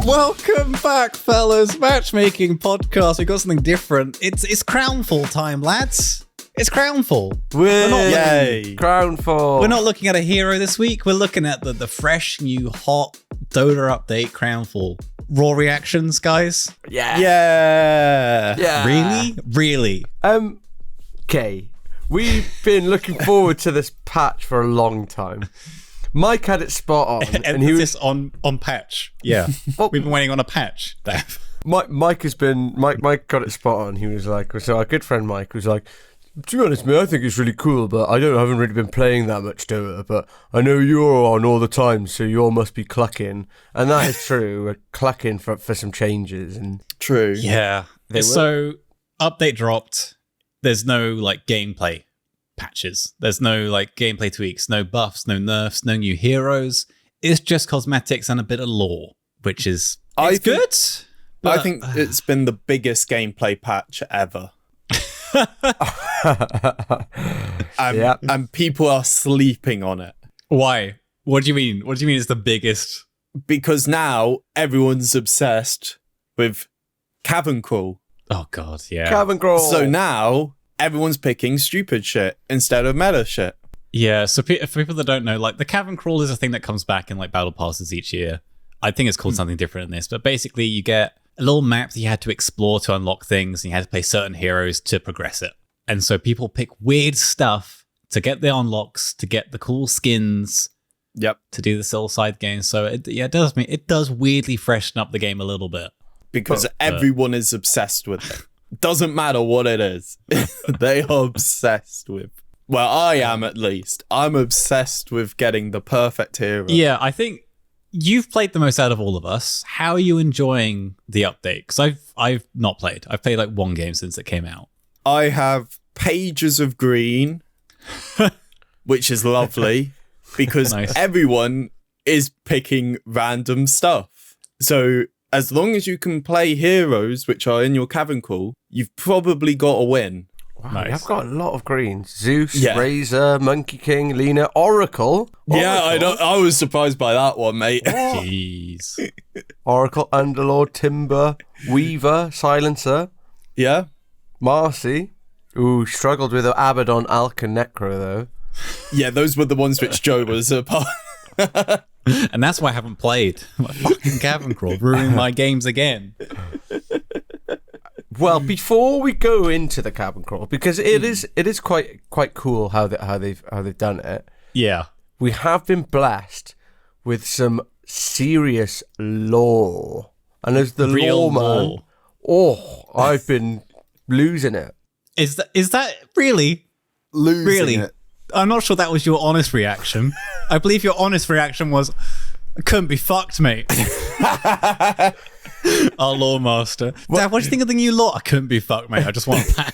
Welcome back, fellas. Matchmaking podcast. We got something different. It's Crownfall time, lads. It's Crownfall. Yay! Crownfall. We're not looking at a hero this week. We're looking at the fresh, new, hot Dota update, Crownfall. Raw reactions, guys? Yeah. Really? Okay. We've been looking forward to this patch for a long time. Mike had it spot on, and he was on patch. Yeah, Well- we've been waiting on a patch. Dave. Mike got it spot on. He was like, so our good friend Mike was like, to be honest, mate, I think it's really cool, but I haven't really been playing that much Dota, but I know you're on all the time, so you all must be clucking. And that is true. We're clucking for some changes. And True. Yeah. So update dropped. There's no like gameplay patches. There's no like gameplay tweaks, no buffs, no nerfs, no new heroes. It's just cosmetics and a bit of lore, which is good. I think it's been the biggest gameplay patch ever. And people are sleeping on it. Why? What do you mean? What do you mean it's the biggest? Because now everyone's obsessed with Cavern Crawl. Oh god, yeah. Cavern Crawl. So now everyone's picking stupid shit instead of meta shit. Yeah, so for people that don't know, like the Cavern Crawl is a thing that comes back in like battle passes each year. I think it's called something different in this, but basically you get a little map that you had to explore to unlock things, and you had to play certain heroes to progress it. And so people pick weird stuff to get the unlocks, to get the cool skins, Yep. to do the soul side games. So it does weirdly freshen up the game a little bit. Because everyone is obsessed with it. Doesn't matter what it is. They are obsessed with. Well, I am at least. I'm obsessed with getting the perfect hero. Yeah, I think you've played the most out of all of us. How are you enjoying the update? Because I've not played. I've played like one game since it came out. I have pages of green, which is lovely because Nice. everyone is picking random stuff. So as long as you can play heroes which are in your Cavern Crawl, you've probably got a win. Wow, Nice. I've got a lot of greens. Zeus, Yeah. Razor, Monkey King, Lena, Oracle. Yeah, I was surprised by that one, mate. Jeez. Oracle, Underlord, Timber, Weaver, Silencer, Yeah. Marcy. Ooh, struggled with Abaddon, Alk, and Necro, though. Yeah, those were the ones which Joe was a part. And that's why I haven't played. My fucking Cavern Crawl, ruining my games again. Well, before we go into the Cavern Crawl, because it is quite cool how they've done it. Yeah. We have been blessed with some serious lore, and as the Real lore man, lore. oh, I've been losing it. Is that really? Losing Really? it. I'm not sure that was your honest reaction. I believe your honest reaction was, I couldn't be fucked, mate. Our lore master. Dad, what do you think of the new lore? I couldn't be fucked, mate. I just want a patch.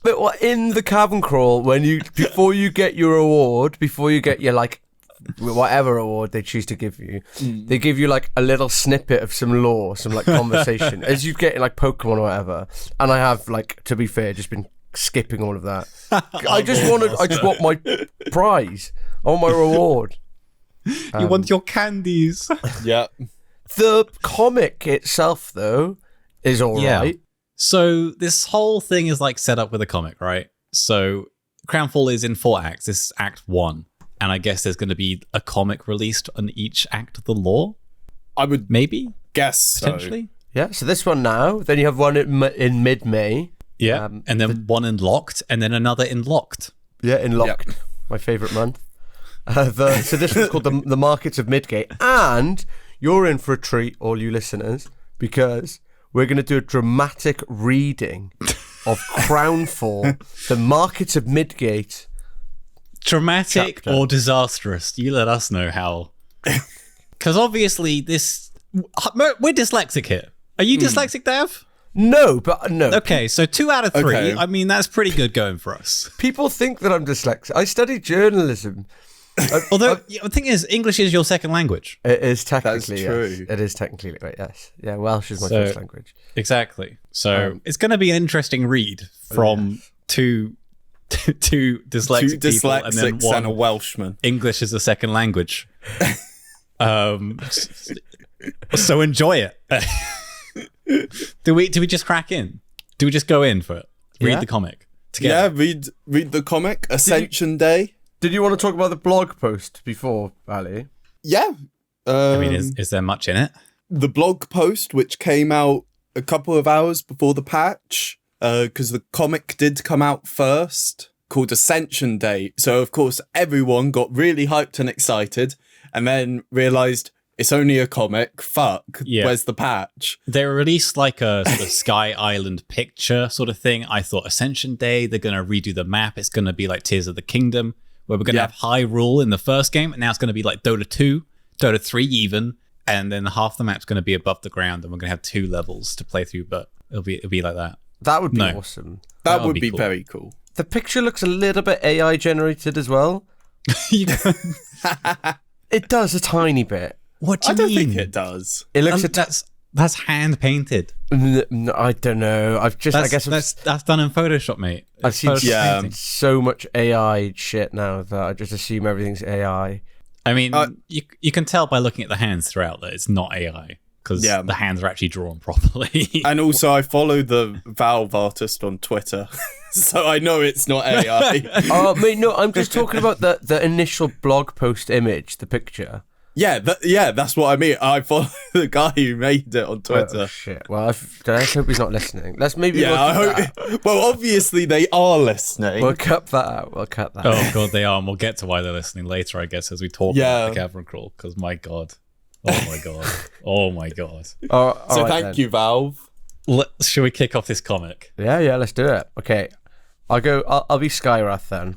But in the Cavern Crawl, before you get your award, before you get your like whatever award they choose to give you, they give you like a little snippet of some lore, some like conversation, as you get in like Pokemon or whatever. And I have, like, to be fair, just been skipping all of that. I just want my prize. I want my reward. You want your candies. Yeah. The comic itself, though, is all right. Yeah. So this whole thing is like set up with a comic, right? So Crownfall is in 4 acts. This is Act 1. And I guess there's going to be a comic released on each act of the lore. I would Maybe? guess so. Potentially? Yeah, so this one now, then you have one in mid-May. Yeah. And then one in Locked, and then another in Locked. Yeah, in Locked, my favourite month. So this one's called the Markets of Midgate. And you're in for a treat, all you listeners, because we're going to do a dramatic reading of Crownfall, the Markets of Midgate. Dramatic chapter. or disastrous? You let us know how. Because obviously we're dyslexic here. Are you dyslexic, Dav? No, but no. Okay, so 2 out of 3. Okay. I mean, that's pretty good going for us. People think that I'm dyslexic. I studied journalism. Although, the thing is, English is your second language. It is technically, That's true. yes. It is technically, right, yes. Yeah, Welsh is my So- first language. Exactly. So it's going to be an interesting read from two dyslexic Two people, and then dyslexics and a one Welshman. English as a second language. So enjoy it. Do we just crack in? Do we just go in for it? Read the comic together? Yeah, read the comic. Ascension Day. Did you want to talk about the blog post before, Ali? Yeah. I mean, is there much in it? The blog post, which came out a couple of hours before the patch, because the comic did come out first, called Ascension Day. So, of course, everyone got really hyped and excited, and then realised it's only a comic. Fuck, where's the patch? They released like a sort of Sky Island picture sort of thing. I thought Ascension Day, they're going to redo the map. It's going to be like Tears of the Kingdom, where we're going to have Hyrule in the first game, and now it's going to be like Dota 2, Dota 3 even, and then half the map's going to be above the ground, and we're going to have 2 levels to play through, but it'll be like that. That would be awesome. That would be cool. very cool. The picture looks a little bit AI generated as well. It does a tiny bit. What do you I don't mean? think it does. It looks that's hand painted. I don't know. I guess that's done in Photoshop, mate. I've seen Photoshop. so much AI shit now that I just assume everything's AI. I mean, you can tell by looking at the hands throughout that it's not AI, because the hands are actually drawn properly. And also, I follow the Valve artist on Twitter, so I know it's not AI. Oh, mate, no, I'm just talking about the initial blog post image, the picture. Yeah, that's what I mean. I follow the guy who made it on Twitter. Oh, shit. Well, I hope he's not listening. Let's maybe. Yeah, I hope. Well, obviously they are listening. We'll cut that out. Oh god, they are, and we'll get to why they're listening later, I guess, as we talk about the Cavern Crawl. Because my god, oh my god. So thank you, Valve. Shall we kick off this comic? Yeah, let's do it. Okay, I'll be Skyrath then.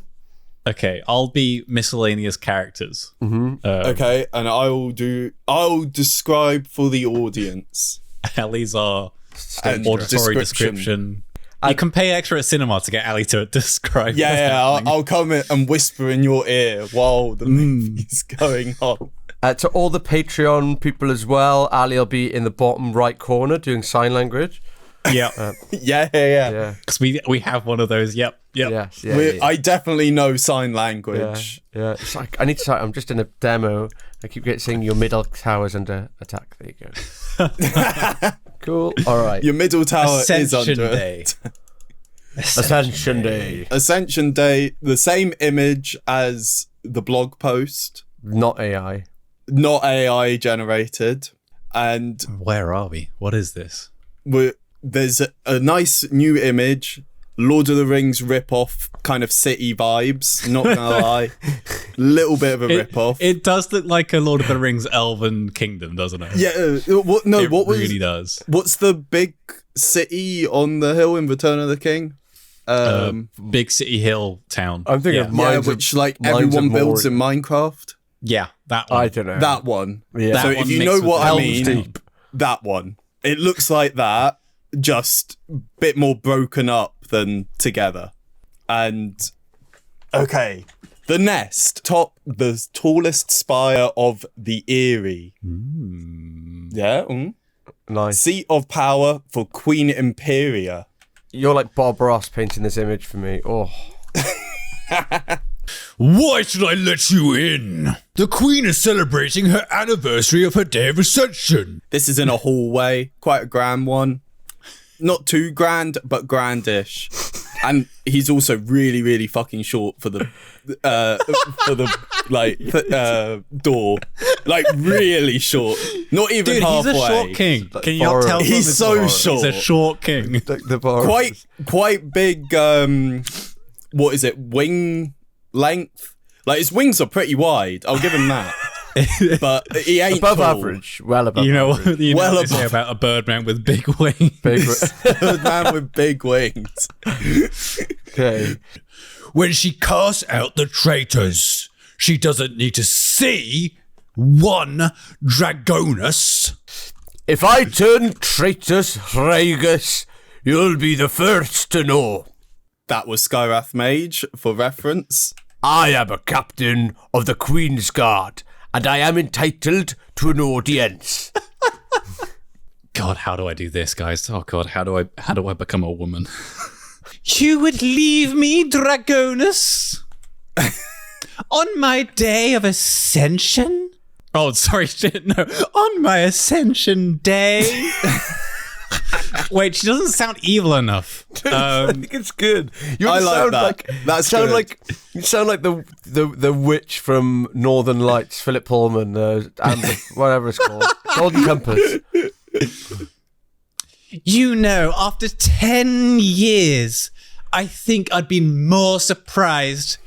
Okay, I'll be miscellaneous characters. Mm-hmm. Okay, and I'll describe for the audience. Ali's our And auditory description. You can pay extra at cinema to get Ali to describe. I'll come in and whisper in your ear while the movie's going on. To all the Patreon people as well, Ali will be in the bottom right corner doing sign language. Yeah. Yeah. Because we have one of those. Yep. Yes, I definitely know sign language. Yeah. It's like I'm just in a demo. I keep saying your middle tower's under attack. There you go. Cool. All right. Your middle tower is Ascension under Day. Ascension Day. Ascension Day. The same image as the blog post. Not AI. Not AI generated. And Where are we? What is this? there's a nice new image. Lord of the Rings rip-off kind of city vibes, not gonna lie. Little bit of a rip-off. It does look like a Lord of the Rings elven kingdom, doesn't it? Yeah, It really does. What's the big city on the hill in Return of the King? Big City Hill town. I'm thinking of Mines which of, everyone builds in Minecraft. Yeah, that one. I don't know. That one. Yeah. So That if one you mixed know with what I Helm's mean, Deep. that one. It looks like that, just a bit more broken up than together. And okay, the nest, the tallest spire of the Eyrie. Yeah. Nice. Seat of power for Queen Imperia. You're like Bob Ross painting this image for me. Oh. Why should I let you in? The Queen is celebrating her anniversary of her day of ascension. This is in a hallway, quite a grand one. Not too grand, but grandish. And he's also really, really fucking short for the door. Like really short. Not even Dude, halfway. he's a short king. Can you not tell? He's so short. He's a short king. The bar. Quite big. What is it? Wing length. Like his wings are pretty wide. I'll give him that. But he ain't above tall. average. Well above You know average. what they say about a birdman with big wings. Big Man with big wings. Okay. When she casts out the traitors, she doesn't need to see one Dragonus. If I turn traitorous Ragus, you'll be the first to know. That was Skyrath Mage for reference. I am a captain of the Queen's Guard, and I am entitled to an audience. God, how do I do this, guys? Oh God, how do I become a woman? You would leave me, Dragonus, on my day of ascension? Oh, sorry, shit, no. On my ascension day. Wait, she doesn't sound evil enough. I think it's good. I like that. That's good. You sound like the witch from Northern Lights, Philip Pullman, Amber, whatever it's called, Golden Compass. You know, after 10 years, I think I'd be more surprised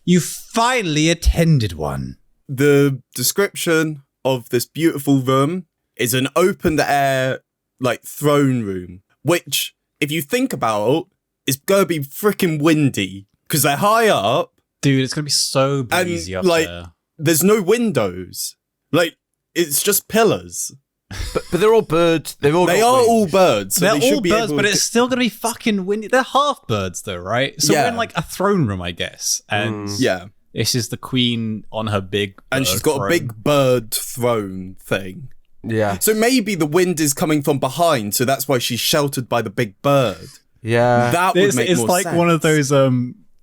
you finally attended one. The description of this beautiful room is an open-air, like, throne room, which, if you think about, is gonna be freaking windy, because they're high up. Dude, it's gonna be so breezy up there. There's no windows. Like, it's just pillars. But they're all birds. They are all birds. So They're they should all be birds, able but to- it's still gonna be fucking windy. They're half birds, though, right? So Yeah. we're in like a throne room, I guess, and Yeah. this is the queen on her big, And she's got throne. a big bird throne thing. Yeah. So maybe the wind is coming from behind, so that's why she's sheltered by the big bird. Yeah. That would make It's more like sense. one of those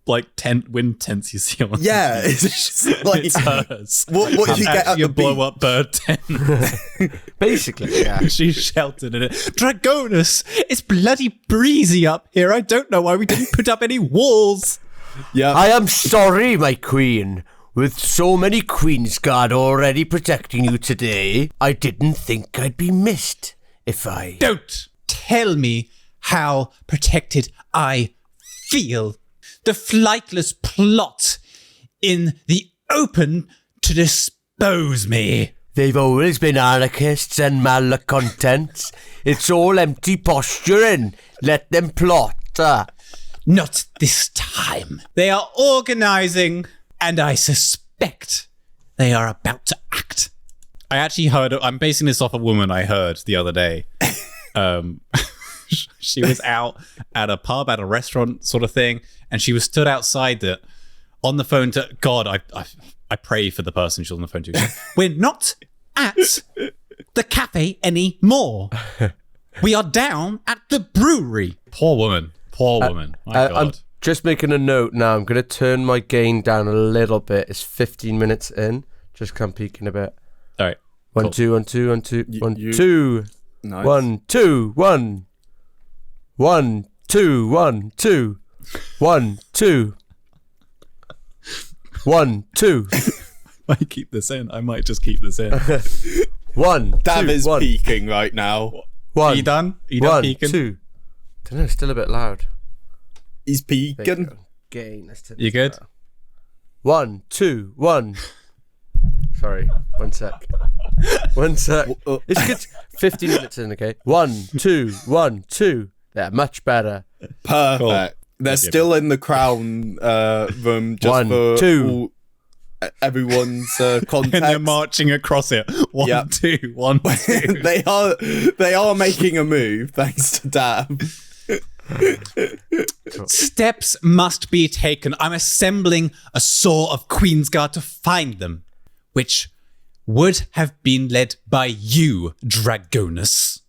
like wind tents you see on. Yeah, it's just like It's hers. what you get at Actually a the blow beach. up bird tent. Basically, yeah. She's sheltered in it. Dragonus, it's bloody breezy up here. I don't know why we didn't put up any walls. Yeah, I am sorry, my queen. With so many Queensguard already protecting you today, I didn't think I'd be missed if I... Don't tell me how protected I feel. The flightless plot in the open to dispose me. They've always been anarchists and malcontents. It's all empty posturing. Let them plot. Not this time. They are organizing, and I suspect they are about to act. I actually heard, I'm basing this off a woman I heard the other day. She was out at a pub, at a restaurant sort of thing, and she was stood outside it on the phone to, God, I pray for the person she's on the phone to. We're not at the cafe anymore. We are down at the brewery. Poor woman. Poor woman. My God. I'm just making a note now. I'm going to turn my gain down a little bit. It's 15 minutes in. Just come peeking a bit. All right. One, Cool. two, 1, 2, 1, 2, 1, you- 2. nice. 1, 2, 1. 1, 2, 1, 2. 1, 2. 1, 2. I keep this in. I might just keep this in. 1, Dav 2, is 1. peeking right now. 1. Are you done? Are you done 1, peeking? 2. Don't know, still a bit loud. He's There you peeking. go. Gain. Let's turn You this good? down. 1, 2, 1. Sorry, 1 sec. 1 sec. It's good. 15 minutes in, okay? 1, 2, 1, 2. Yeah, much better. Perfect. Cool. They're still in the crown room just 1, for 2. Everyone's context. And they're marching across it. 1, Yep. 2, 1, 2. they are making a move thanks to Dav. Steps must be taken. I'm assembling a saw of Queensguard to find them, which would have been led by you, Dragonus.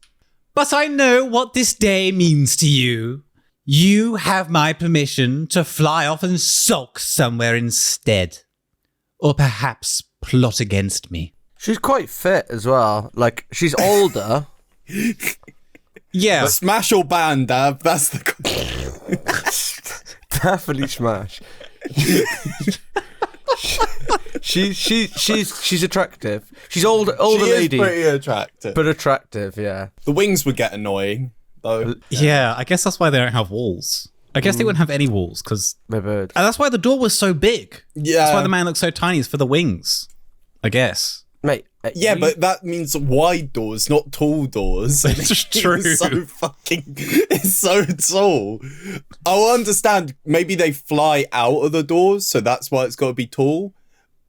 But I know what this day means to you. You have my permission to fly off and sulk somewhere instead. Or perhaps plot against me. She's quite fit as well. Like, she's older. Yeah. Smash or ban, Dav. That's the. Definitely smash. She's attractive. She's older She is lady, pretty attractive. but attractive. Yeah. The wings would get annoying, though. Yeah, I guess that's why they don't have walls. I guess they wouldn't have any walls, because... My bird. And that's why the door was so big. Yeah. That's why the man looks so tiny, is for the wings. I guess. Mate. Yeah, but that means wide doors, not tall doors. It's true. It's so fucking. It's so tall. I'll understand. Maybe they fly out of the doors, so that's why it's got to be tall.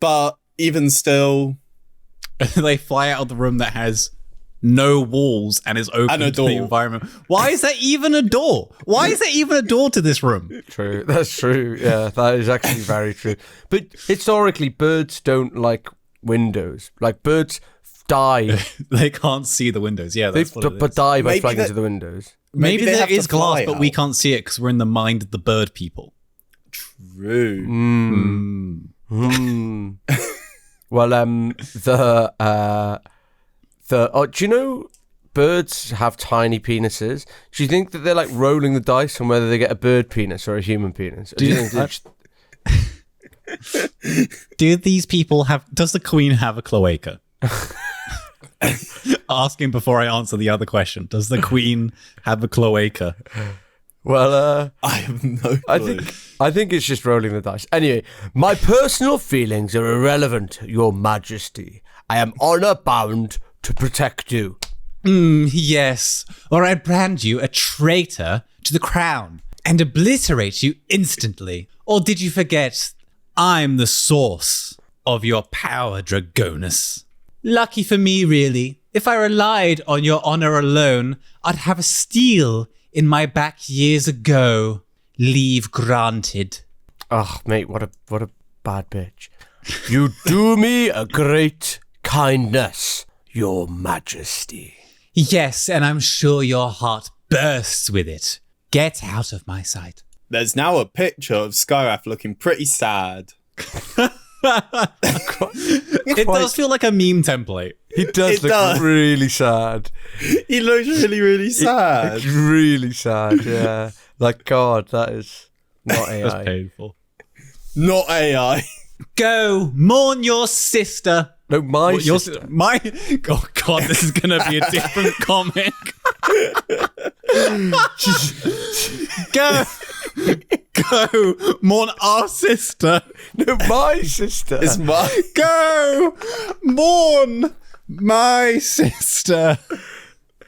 But even still, They fly out of the room that has no walls and is open And a to the door. environment. Why is there even a door? Why is there even a door to this room? True. That's true. Yeah, that is actually very true. But historically, birds don't like windows. Like, birds die. They can't see the windows. Yeah, They that's what it is. die by Maybe flying that- into the windows. Maybe they there have to is glass, fly but we out. can't see it because we're in the mind of the bird people. True. Mm. Well, do you know birds have tiny penises? Do you think that they're like rolling the dice on whether they get a bird penis or a human penis? Or do you think Do these people have? Does the Queen have a cloaca? Asking before I answer the other question. Does the Queen have a cloaca? Well, I have no clue. I think it's just rolling the dice. Anyway, my personal feelings are irrelevant, Your Majesty. I am honor bound to protect you. Yes, or I'd brand you a traitor to the crown and obliterate you instantly. Or did you forget I'm the source of your power, Dragonus? Lucky for me, really. If I relied on your honor alone, I'd have a steal in my back years ago. Leave granted. Oh, mate, what a bad bitch. You do me a great kindness, Your Majesty. Yes, and I'm sure your heart bursts with it. Get out of my sight. There's now a picture of Skyrath looking pretty sad. It does feel like a meme template. He does look really sad. He looks really, really sad. Looks really sad, yeah. Like, God, that is not AI. That's painful. Not AI. Go, mourn your sister. No, my Your sister. My... Oh, God, this is going to be a different comic. Go, mourn our sister. No, my sister. It's my... Go, mourn my sister.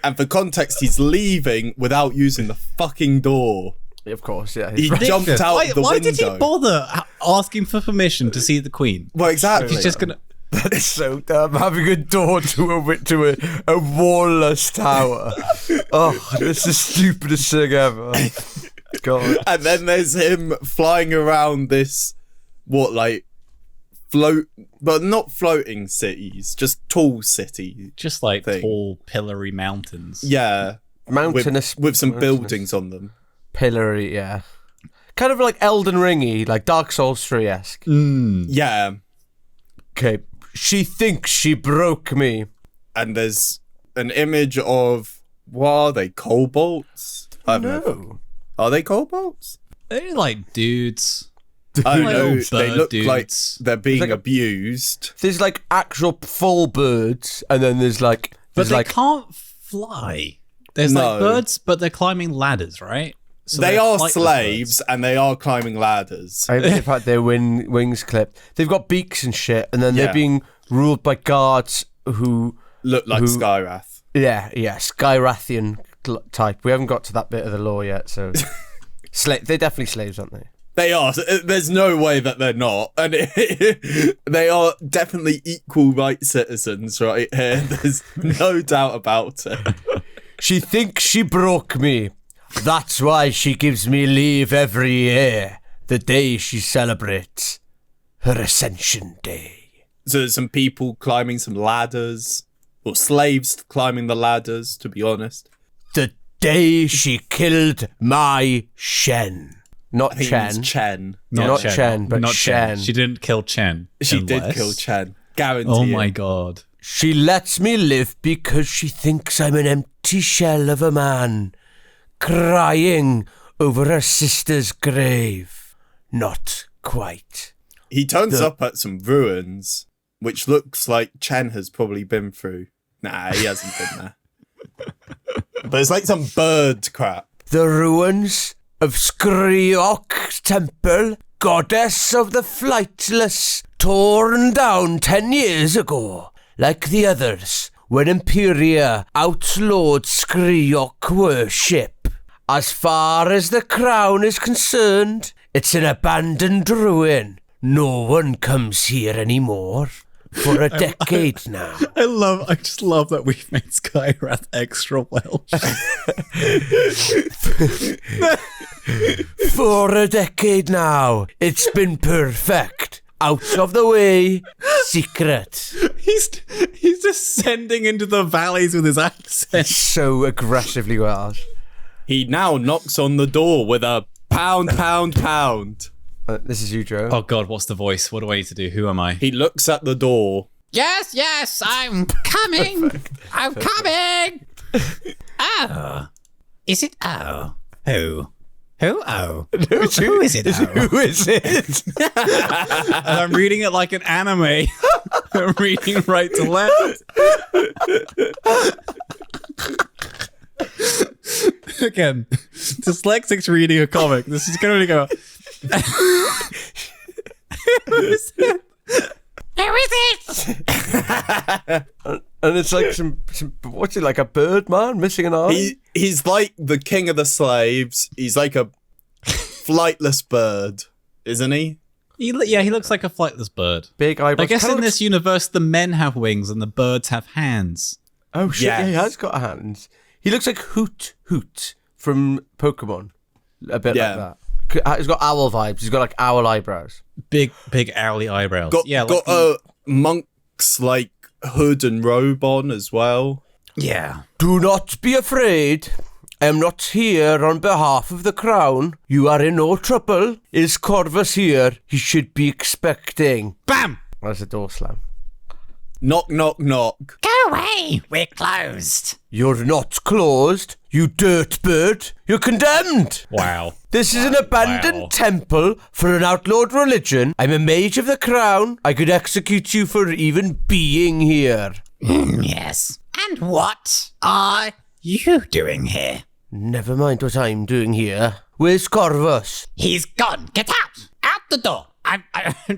And for context, he's leaving without using the fucking door. Of course, yeah. He jumped out the window. Why did he bother asking for permission to see the Queen? Well, exactly. He's just going to... That's so dumb. Having a door to a wall-less tower. Oh, that's the stupidest thing ever. God. And then there's him flying around this, but not floating cities, just tall city. Just like thing. tall, pillory mountains. Yeah. Mountainous. With some mountainous buildings on them. Pillory, yeah. Kind of like Elden Ringy, like Dark Souls 3-esque. Yeah. Okay. She thinks she broke me. And there's an image of, what are they, kobolds? I don't know. Are they kobolds? They're like dudes. I don't Like know. little They bird look dudes. like they're being like abused. There's like actual full birds, and then there's like... But they like can't fly. There's No. like birds, but they're climbing ladders, right? So They they're are flightless slaves, birds. and they are climbing ladders. They've had their wings clipped. They've got beaks and shit, and then Yeah. they're being ruled by guards who... Look like Skyrath. Yeah, Skyrathian type. We haven't got to that bit of the law yet, so... They're definitely slaves, aren't they? They are. There's no way that they're not. And they are definitely equal right citizens right here. There's no doubt about it. She thinks she broke me. That's why she gives me leave every year, the day she celebrates her Ascension Day. So there's some people climbing some ladders, or slaves climbing the ladders, to be honest. The day she killed my Shen. Not I think it was Chen. Chen. Not Chen, but not Shen. She didn't kill Chen. She did unless- kill Chen. Guarantee Oh it. my god. She lets me live because she thinks I'm an empty shell of a man, crying over her sister's grave. Not quite. He turns up at some ruins, which looks like Chen has probably been through. Nah, he hasn't been there. But it's like some bird crap. The ruins of Skriok's temple, goddess of the flightless, torn down 10 years ago, like the others, when Imperia outlawed Skriok worship. As far as the crown is concerned, it's an abandoned ruin. No one comes here anymore. For a decade now. I just love that we've made Skyrath extra Welsh. For a decade now. It's been perfect. Out of the way. Secret. He's descending into the valleys with his accent. So aggressively Welsh. He now knocks on the door with a pound, pound, pound. This is you, Joe. Oh God, what's the voice? What do I need to do? Who am I? He looks at the door. Yes, I'm coming. I'm coming. Oh, is it? Oh, who? Oh, who is it? Who is it? And I'm reading it like an anime. I'm reading right to left. Again, dyslexics reading a comic. This is going to go. Who is it? Who is it? And it's like some what's it, like a bird man missing an eye? He's like the king of the slaves. He's like a flightless bird, isn't he? He looks like a flightless bird. Big eyebrows. I guess in this universe, the men have wings and the birds have hands. Oh shit! Yes. Yeah, he has got hands. He looks like Hoot from Pokemon. A bit like that. He's got owl vibes. He's got like owl eyebrows. Big owly eyebrows. Got like a monk's like hood and robe on as well. Yeah. Do not be afraid. I am not here on behalf of the crown. You are in no trouble. Is Corvus here? He should be expecting. Bam! That's a door slam. Knock, knock, knock. Go away. We're closed. You're not closed. You dirt bird. You're condemned. Wow. This is an abandoned temple for an outlawed religion. I'm a mage of the crown. I could execute you for even being here. Yes. And what are you doing here? Never mind what I'm doing here. Where's Corvus? He's gone. Get out. Out the door. I'm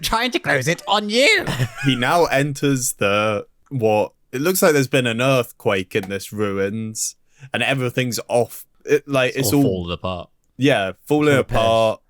trying to close it on you. He now enters it looks like there's been an earthquake in this ruins, and everything's off. It's all falling apart. Yeah, falling apart.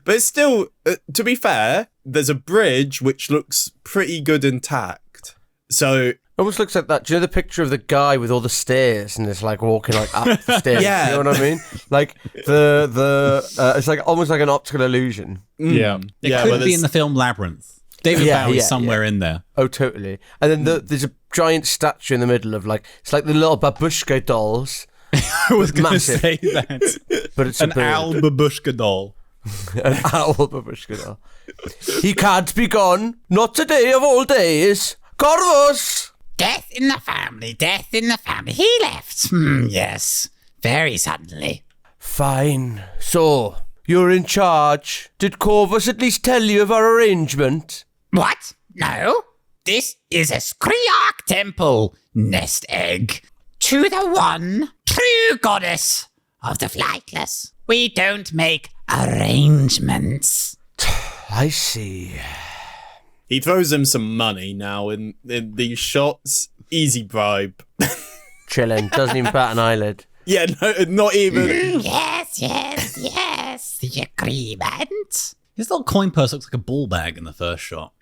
But it's still, to be fair, there's a bridge which looks pretty good intact. So Almost looks like that. Do you know the picture of the guy with all the stairs and it's like walking like up the stairs? Yeah. You know what I mean? Like it's like almost like an optical illusion. Yeah. It could be in the film Labyrinth. David Bowie's somewhere in there. Oh, totally. And then there's a giant statue in the middle of it's like the little babushka dolls. I was going to say that. But it's an owl babushka doll. An owl babushka doll. He can't be gone. Not today of all days. Corvus! Death in the family. Death in the family. He left. Yes. Very suddenly. Fine. So, you're in charge. Did Corvus at least tell you of our arrangement? What? No. This is a Skriark temple, nest egg, to the one true goddess of the flightless. We don't make arrangements. I see. he throws him some money now in these shots. Easy bribe. Chilling. Doesn't even bat an eyelid. Yeah, no, not even. Yes. The agreement. His little coin purse looks like a ball bag in the first shot.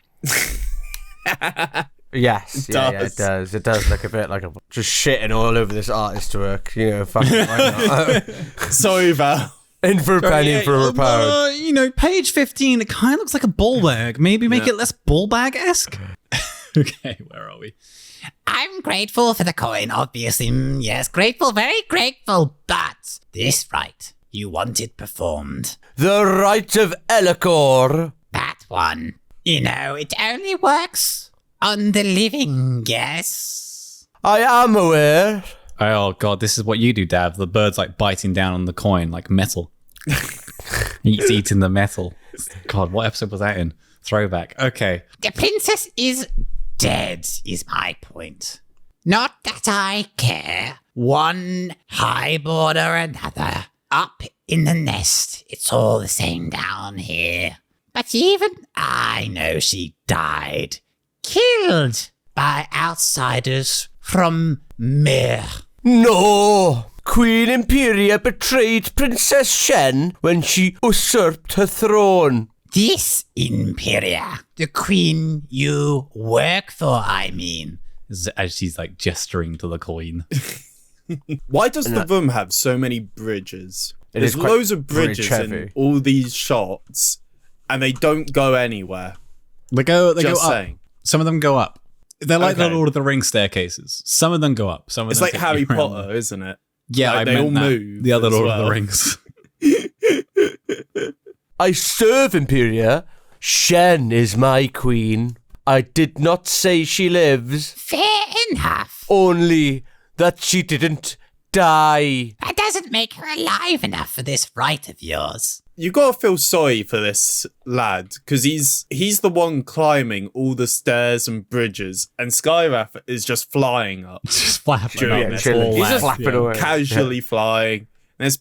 Yes, it does. It does look a bit like just shitting all over this artist's work. You know, fucking why not? Sorry, Val. In for a penny, for a pound. Page 15, it kind of looks like a ball bag. Maybe make it less ball bag-esque? Okay, where are we? I'm grateful for the coin, obviously. Yes, grateful, very grateful. But this rite, you want it performed. The Rite of Elacor. That one. It only works on the living, yes? I am aware. Oh, God, this is what you do, Dav. The bird's, biting down on the coin, like metal. He's eating the metal. God, what episode was that in? Throwback. Okay. The princess is dead, is my point. Not that I care. One highboard or another. Up in the nest, it's all the same down here. But even I know she died. Killed by outsiders from Mir. No! Queen Imperia betrayed Princess Shen when she usurped her throne. This Imperia, the queen you work for, I mean. As she's gesturing to the coin. Why does the room have so many bridges? It There's is quite loads of bridges bridge-heavy. in all these shots, and they don't go anywhere. They go Just up. saying. Some of them go up. They're like Okay. the Lord of the Rings staircases. Some of them go up. Some of It's them like take Harry you around. Potter, isn't it? Yeah, Like, I they meant all that. move The other as Lord of well. the Rings. I serve Imperia. Shen is my queen. I did not say she lives. Fair enough. Only that she didn't die. That doesn't make her alive enough for this right of yours. You gotta feel sorry for this lad, because he's the one climbing all the stairs and bridges, and Skywrath is just flying up. Just flapping Chilling. around. It's Chilling. all He's just left. flapping away. Casually flying. There's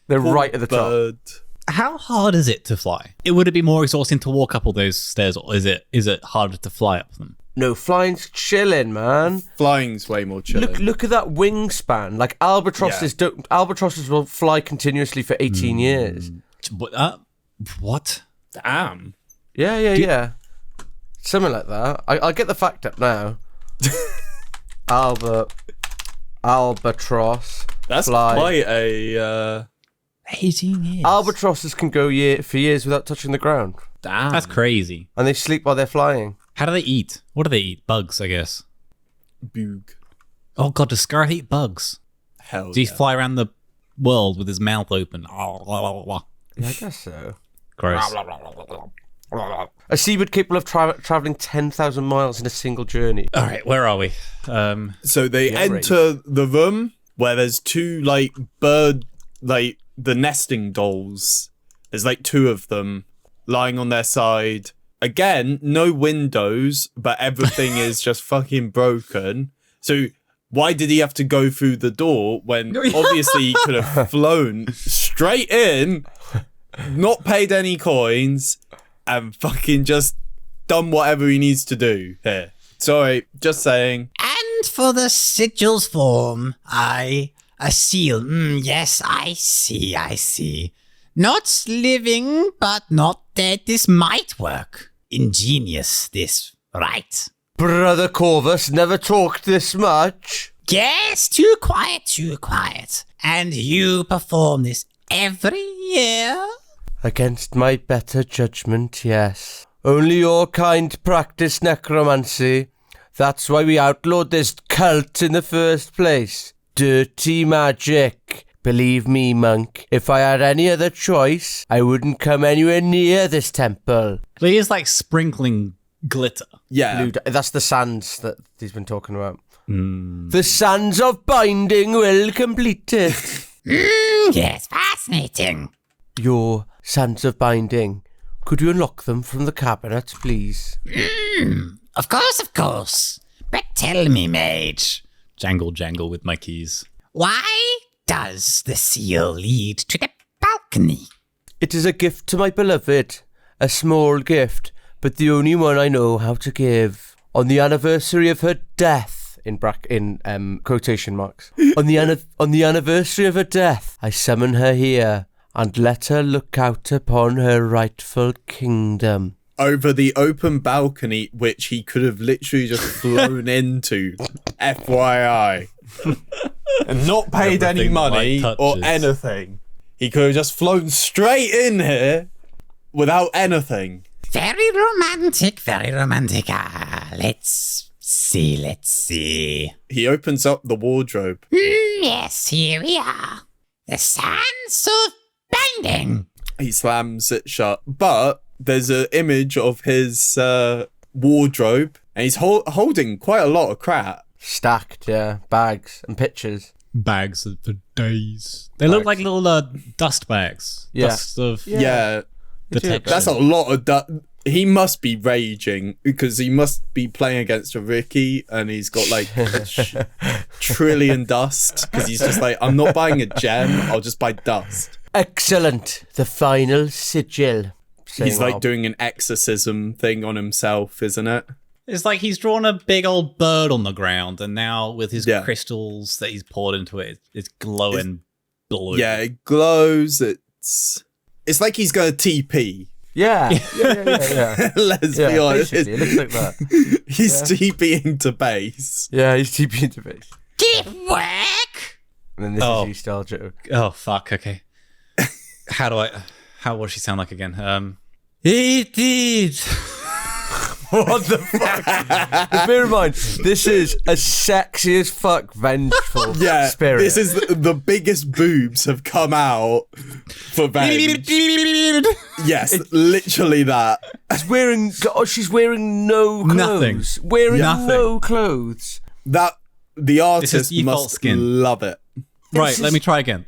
They're right at the top. bird. How hard is it to fly? Would it be more exhausting to walk up all those stairs, or is it harder to fly up them? No, flying's chilling, man. Flying's way more chilling. Look at that wingspan. Like albatrosses albatrosses will fly continuously for 18 years. What? Damn. Yeah. Something like that. I'll get the fact up now. Albatross. That's fly. quite a 18 years. Albatrosses can go for years without touching the ground. damn. That's crazy. And they sleep while they're flying. How do they eat? What do they eat? Bugs, I guess. Boog. Oh god, does Scarlet eat bugs? Hell Does he yeah. fly around the world with his mouth open? Yeah, I guess so. Gross. A seabird capable of traveling 10,000 miles in a single journey. All right, where are we? So they enter the room where there's two bird the nesting dolls. There's 2 of them lying on their side. Again, no windows, but everything is just fucking broken. So why did he have to go through the door when obviously he could have flown straight in, not paid any coins, and fucking just done whatever he needs to do here? Sorry, just saying. And for the sigil's form, a seal. Yes, I see. Not living, but not dead. This might work. Ingenious, this, right? Brother Corvus never talked this much. Yes, too quiet. And you perform this every year? Against my better judgment, yes. Only your kind practice necromancy. That's why we outlawed this cult in the first place. Dirty magic. Believe me, monk, if I had any other choice, I wouldn't come anywhere near this temple. But he is sprinkling glitter. Yeah. That's the sands that he's been talking about. The sands of binding will complete it. Yes, fascinating. Your sands of binding. Could you unlock them from the cabinet, please? Of course. But tell me, mage, Jangle with my keys. why does the seal lead to the balcony? It is a gift to my beloved. A small gift, but the only one I know how to give. On the anniversary of her death, in quotation marks. on the anniversary of her death, I summon her here and let her look out upon her rightful kingdom. Over the open balcony, which he could have literally just flown into, FYI. And not paid any Everything money light or touches. anything. He could have just flown straight in here without anything. Very romantic. Let's see. He opens up the wardrobe. Yes, here we are. The sands of binding. He slams it shut. But there's an image of his wardrobe, and he's holding quite a lot of crap. Stacked, yeah. Bags and pictures. Bags for days. They look like little dust bags. Yeah. Dust of Yeah. detection. That's a lot of he must be raging because he must be playing against a Ricky and he's got a trillion dust because he's just I'm not buying a gem, I'll just buy dust. Excellent. The final sigil. He's doing an exorcism thing on himself, isn't it? It's like he's drawn a big old bird on the ground, and now with his Yeah. crystals that he's poured into it, it's glowing blue. Yeah, it glows. It's like he's going to TP. Yeah. Let's be honest. Basically, it looks like that. He's TPing to base. Yeah, he's TP into base. Did it work? And then this Oh. is E-style joke. Oh fuck. Okay. How does she sound like again? It did. What the fuck? But bear in mind, this is a sexy as fuck vengeful spirit. This is the biggest boobs have come out for Venge. Yes, literally that. She's wearing no clothes. Nothing. Wearing Nothing. no clothes. That the artist default must skin. love it. Right, let me try again.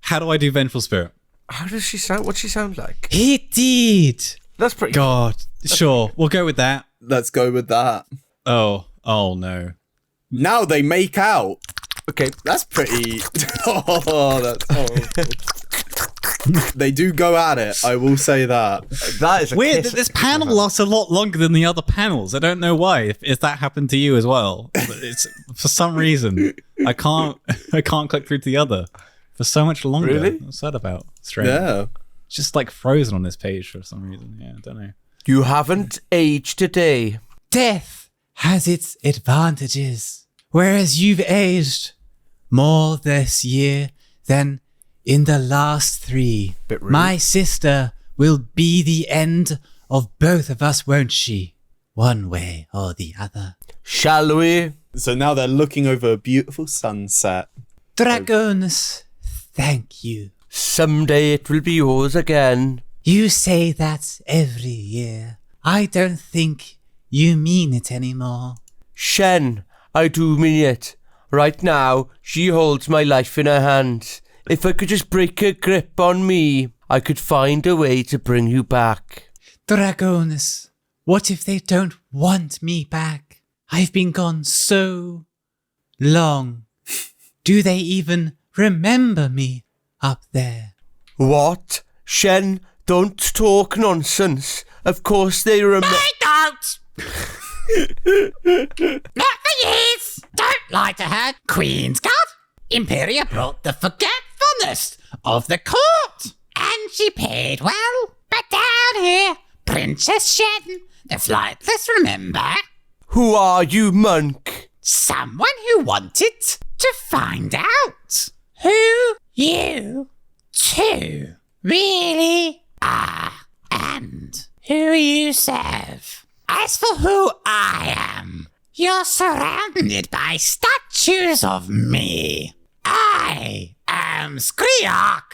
How do I do Vengeful Spirit? How does she sound? What's she sound like? He did. That's pretty. God. Sure, we'll go with that. Let's go with that. Oh no. Now they make out. Okay. That's pretty. Oh, that's horrible. They do go at it. I will say that. That is a Weird kiss. that this panel lasts a lot longer than the other panels. I don't know why. If that happened to you as well, but it's for some reason I can't click through to the other for so much longer. Really? What's that about? Strange. Yeah. It's just like frozen on this page for some reason. Yeah, I don't know. You haven't aged today. Death has its advantages, whereas you've aged more this year than in the last 3. Bit rude. My sister will be the end of both of us, won't she? One way or the other. Shall we? So now they're looking over a beautiful sunset. Dragonus, thank you. Someday it will be yours again. You say that every year. I don't think you mean it anymore. Shen, I do mean it. Right now, she holds my life in her hands. If I could just break her grip on me, I could find a way to bring you back. Dragonus, what if they don't want me back? I've been gone so long. Do they even remember me up there? What? Shen, don't talk nonsense. Of course they remember. I don't! Not for years! Don't lie to her, Queen's Guard! Imperia brought the forgetfulness of the court, and she paid well. But down here, Princess Shen, the flightless, remember? Who are you, monk? Someone who wanted to find out who you two really are and who you serve. As for who I am, you're surrounded by statues of me. I am Skriok.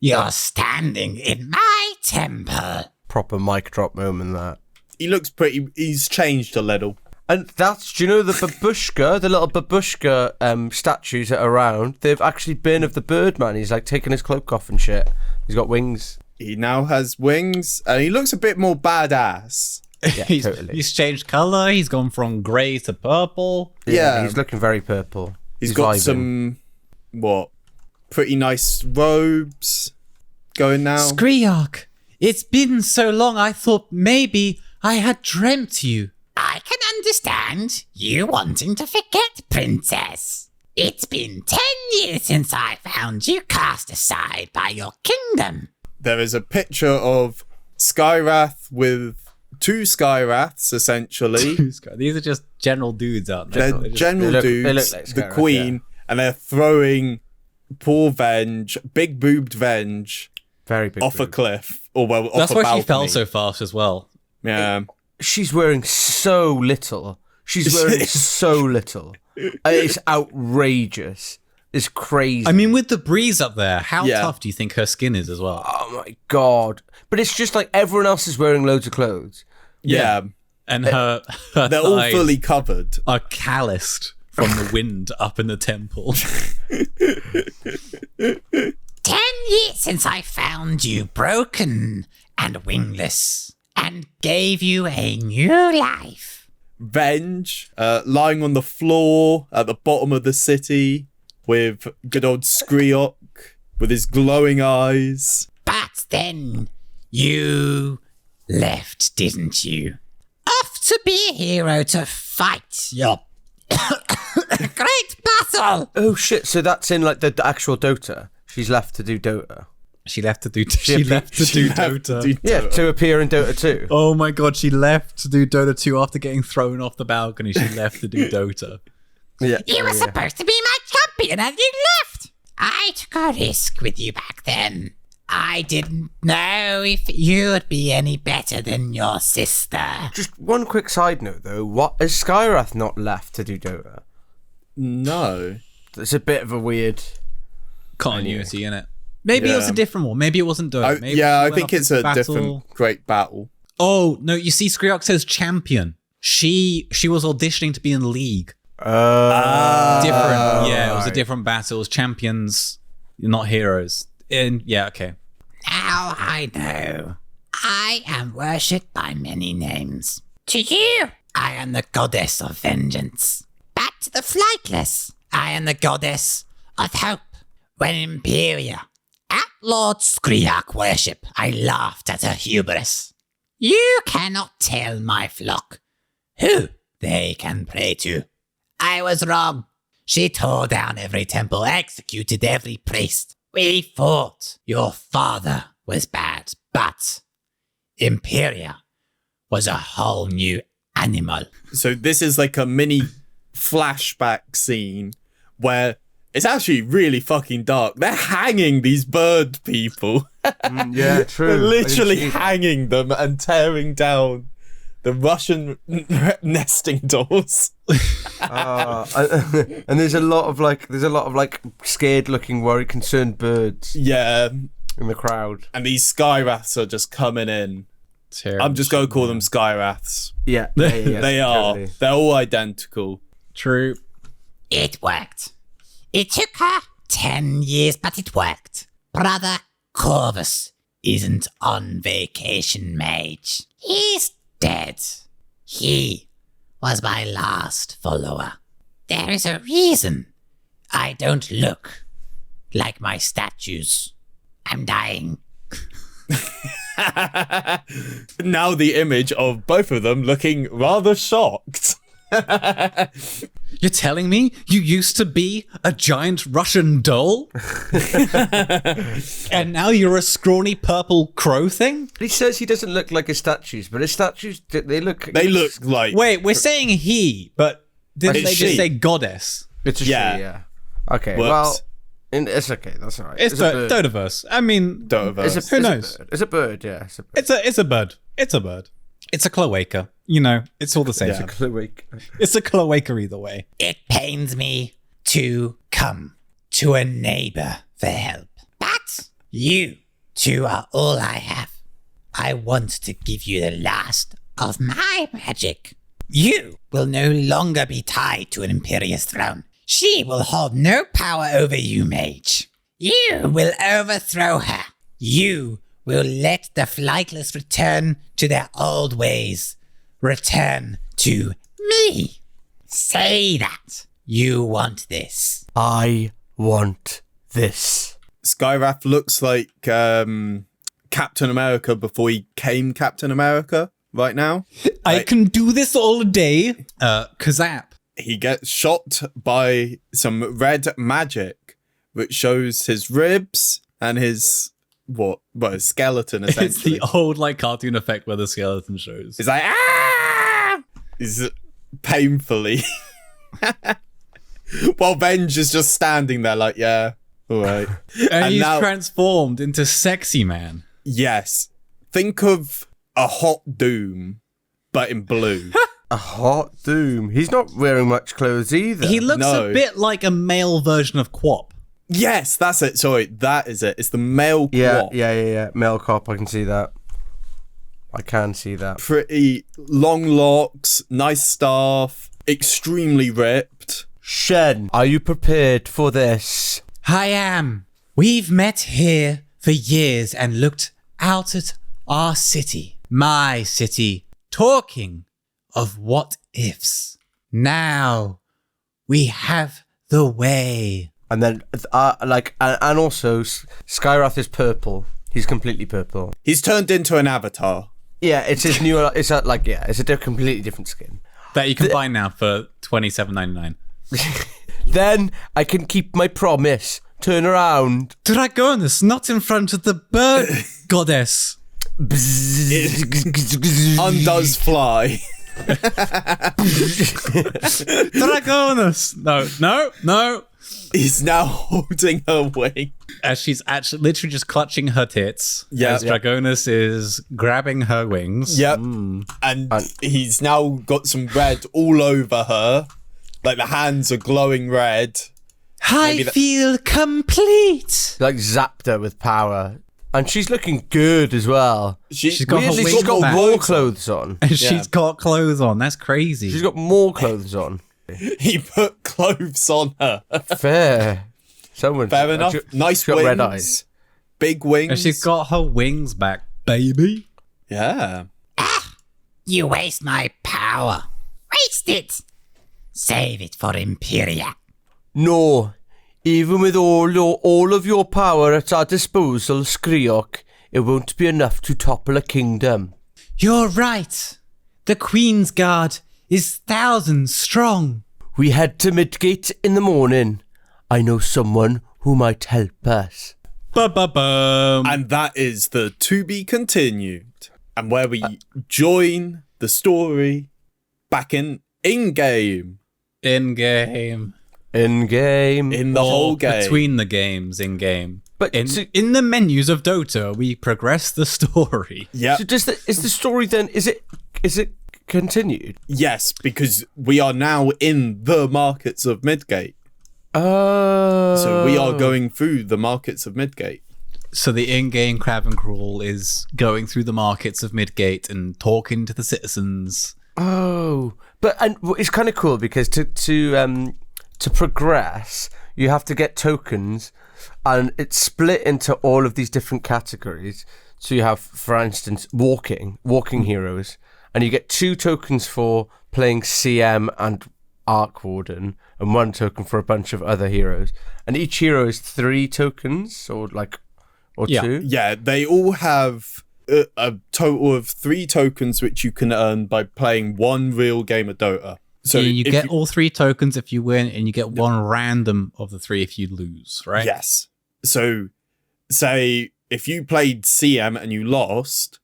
You're standing in my temple. Proper mic drop moment, that. He looks pretty. He's changed a little. And that's, do you know the babushka, the little babushka statues that are around, they've actually been of the Birdman. He's like taking his cloak off and shit. He's got wings. He now has wings, and he looks a bit more badass. Yeah, totally. He's changed color. He's gone from grey to purple. Yeah. He's looking very purple. He's got vibing. some, pretty nice robes going now. Skriok, it's been so long I thought maybe I had dreamt you. I can understand you wanting to forget, Princess. It's been 10 years since I found you cast aside by your kingdom. There is a picture of Skyrath with 2 Skyraths, essentially. These are just general dudes out there. They're general they look dudes, like the Skyrath, queen, and they're throwing poor Venge, big boobed Venge, Very big. off a boob. cliff, or off That's a why balcony. she fell so fast as well. Yeah. She's wearing so little. She's wearing so little. It's outrageous. It's crazy. I mean, with the breeze up there, how Yeah. tough do you think her skin is as well? oh my god. But it's just like everyone else is wearing loads of clothes. Yeah. And her They're all thighs fully covered. are calloused from the wind up in the temple. 10 years since I found you broken and wingless and gave you a new life. Venge, lying on the floor at the bottom of the city with good old Skriok with his glowing eyes. But then you left, didn't you? Off to be a hero to fight your great battle. Oh shit, so that's in like the actual Dota. She's left to do Dota. She left to do Dota. Yeah, to appear in Dota 2. Oh my god, she left to do Dota 2 after getting thrown off the balcony. She left to do Dota. Yeah. You were supposed to be my champion and you left. I took a risk with you back then. I didn't know if you'd be any better than your sister. Just one quick side note, though. What has Skyrath not left to do Dota? No. It's a bit of a weird continuity in it. Maybe it was a different one. Maybe it wasn't Dota. Maybe I went think off it's to a battle. different great battle. Oh no! You see, Skriok says champion. She was auditioning to be in League. Different. Yeah, it was a different battle. It was champions, not heroes. Okay. Now I know. I am worshipped by many names. To you, I am the goddess of vengeance. But to the flightless, I am the goddess of hope. When Imperia outlawed Skriak worship, I laughed at her hubris. You cannot tell my flock who they can pray to. I was wrong. She tore down every temple, executed every priest. We fought. Your father was bad, but Imperia was a whole new animal. So this is like a mini flashback scene where it's actually really fucking dark. They're hanging these bird people. Yeah, true. They're literally hanging them and tearing down the Russian nesting dolls. And there's a lot of like scared looking, worried, concerned birds Yeah. in the crowd. And these Skyraths are just coming in. Terrible. I'm just going to call them Skyraths. Yeah, They are. totally. They're all identical. True. It worked. It took her 10 years, but it worked. Brother Corvus isn't on vacation, mage. He's dead. He was my last follower. There is a reason I don't look like my statues. I'm dying. Now the image of both of them looking rather shocked. You're telling me you used to be a giant Russian doll? And now you're a scrawny purple crow thing? He says he doesn't look like his statues, but his statues, they look like... Wait, we're saying he, but didn't It's they just she. say goddess? It's a Yeah. she, yeah. Okay, Whoops. well, it's okay. That's all right. It's a bird. Dotaverse. I mean, Dotaverse. Who knows? It's a bird, yeah. It's a bird. It's a bird. It's a bird. It's a cloaca. You know, it's all the same. Yeah. It's a cloaca either way. It pains me to come to a neighbor for help. But you two are all I have. I want to give you the last of my magic. You will no longer be tied to an Imperious throne. She will hold no power over you, mage. You will overthrow her. You will let the flightless return to their old ways. Return to me. Say that you want this. I want this. Skyrath looks like Captain America before he came Captain America right now. I can do this all day. Kazap. He gets shot by some red magic, which shows his ribs and his his skeleton essentially. It's the old like cartoon effect where the skeleton shows. He's like, ah! He's painfully. While Venge is just standing there like, yeah, all right. And he's now- transformed into sexy man. Yes. Think of a hot Doom, but in blue. A hot Doom. He's not wearing much clothes either. He looks No. a bit like a male version of Quap. Yes, that's it. Sorry, that is it. It's the male yeah, Quap. yeah. Male cop, I can see that. I can see that. Pretty long locks, nice staff, extremely ripped. Shen, are you prepared for this? I am. We've met here for years and looked out at our city, my city, talking of what ifs. Now we have the way. And then, and also, Skyrath is purple. He's completely purple. He's turned into an avatar. Yeah, it's his new, it's a completely different skin. That you can buy now for $27.99. Then I can keep my promise. Turn around. Dragonus, not in front of the bird goddess. Undoes fly. Dragonus. No. is now holding her wing. As she's actually literally just clutching her tits. Yeah. As Dragonus is grabbing her wings. Yep. And he's now got some red all over her. Like the hands are glowing red. I feel complete. Like zapped her with power. And she's looking good as well. She's got her Weirdly, wings she's got back. more clothes on. And she's got clothes on. That's crazy. She's got more clothes on. He put clothes on her. Fair. Someone. Fair enough. Nice she's got wings. red eyes. Big wings. And she's got her wings back, baby. Yeah. You waste my power. Waste it. Save it for Imperia. No. Even with all of your power at our disposal, Skriok, it won't be enough to topple a kingdom. You're right. The Queen's Guard is thousands strong. We head to Midgate in the morning. I know someone who might help us. Ba-ba-bum. And that is the to be continued. And where we join the story back in-game. In-game. In-game. In the Or whole game. between the games in-game. But In the menus of Dota, we progress the story. Yeah. So is the story then, is it continued? Yes, because we are now in the markets of Midgate. So we are going through the markets of Midgate. So the in-game Craven Crawl is going through the markets of Midgate and talking to the citizens. Oh, but and it's kind of cool because to progress, you have to get tokens, and it's split into all of these different categories. So you have, for instance, walking heroes, and you get 2 tokens for playing CM and Arc Warden, and 1 token for a bunch of other heroes. And each hero is 3 tokens, or 2. Yeah, they all have a total of 3 tokens which you can earn by playing 1 real game of Dota. So you if get all 3 tokens if you win, and you get 1 random of the 3 if you lose, right? Yes. So say if you played CM and you lost,